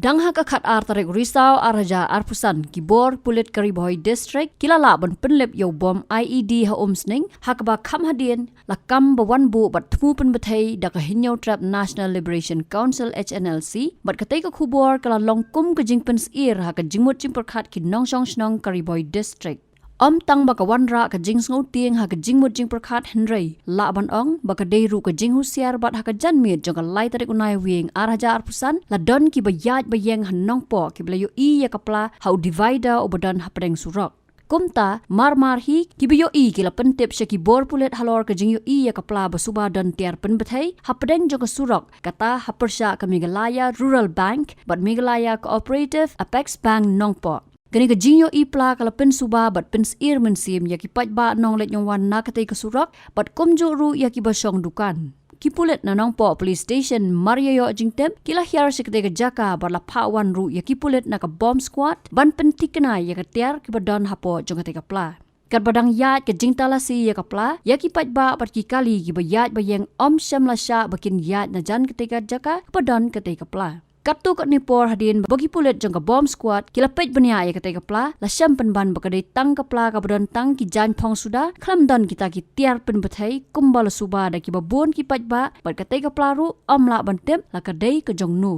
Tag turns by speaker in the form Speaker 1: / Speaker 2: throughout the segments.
Speaker 1: Dang hakakat artarik risau araja arpusan kibor pulit Kyrwoh district kilala ban penlep yo bom IED ha Umsning hakaba kam hadien lakam bawan bu bat thmu pen bathai da ka hinyo trap National Liberation Council HNLC bat katai ka khubor kala longkum ka jingpen ir ha ka jingmut chimperkhat ki nongsong snong Kyrwoh district. Tang bakawan ra ka jing ngau tieng ha ka jing mut jing perkhat henrei la ban ong baka dei ru ka jing husiar bat ha ka jan miet jong ka lai tarik unai wing araja arpusan la don ki bayaj bayeng han Nongpoh ki blayo I ya kapla hau divider obadan ha pedeng surak kumta mar hi ki biyo I ki la pentip syaki bor pulet halor ka jing yo I ya kapla ba Suba dan Atiar pen bathai ha pedeng jong ka surak kata ha persya ka Meghalaya Rural Bank bat Meghalaya Cooperative Apex Bank Nongpoh. Kini ka jinyo ipla kala pen Suba bat pen ir mensim ya ki pat ba nong let nyong wan na katay kasurak bat kumjo ru ya ki basyong dukan. Kipulet na Nongpoh Police Station Mariayo jingtem kila hiar sekatay ka jaka bat la pawan ru ya kipulet na ka bomb squad ban pentik na ya ka tiar ki badan hapo jong katay ka pla. Kat badang yat ka jingtalasi ya ka pla ya ki pat ba bat ki kali ki bayat bayeng syam lasya bakin yat na jan katay ka jaka badan katay ka pla. Katu kat nipor hadin bagi pulet jong ka bomb squad kilapet benia ya katai kapla la syam penban bakadai Tang kapla ka badan Tang ki Jainphong suda klam dan kita ki tiar pen bathai kumbal Suba da ki babon ki patba bat katai kapla ru la bantem la kadai ke jong nu.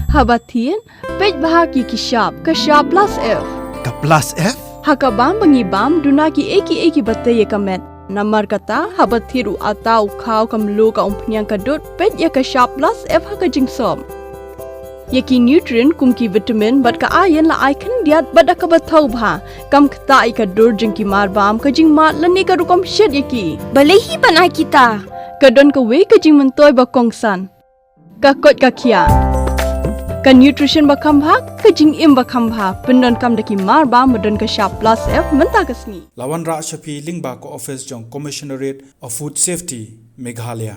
Speaker 2: Habatin, pej bahaki ki sharp plus F.
Speaker 3: Ka plus F?
Speaker 2: Hakabam bangibam dunaki eki batay kamet. Namar kata habathiru atau khau kamlu ka umpnyang kadut pej ya ka sharp plus F haka jingsom. Yaki nutrient kumki vitamin bat ka iron la icon diat bat ka bathau bha kam kta I ka dur jingki marbam ka jing mat lani ka rukom shed yaki.
Speaker 4: Balehi banai kita.
Speaker 2: Kadon ka we ka jing mentoy ba kongsan. Ka kot ka kia. Ka nutrition bakam bha ka jing im bakam bha pendon kam daki marba modon ka sharp plus F menta kasni
Speaker 3: Lawan ra shapi lingba ko office jong commissionerate of food safety Meghalaya.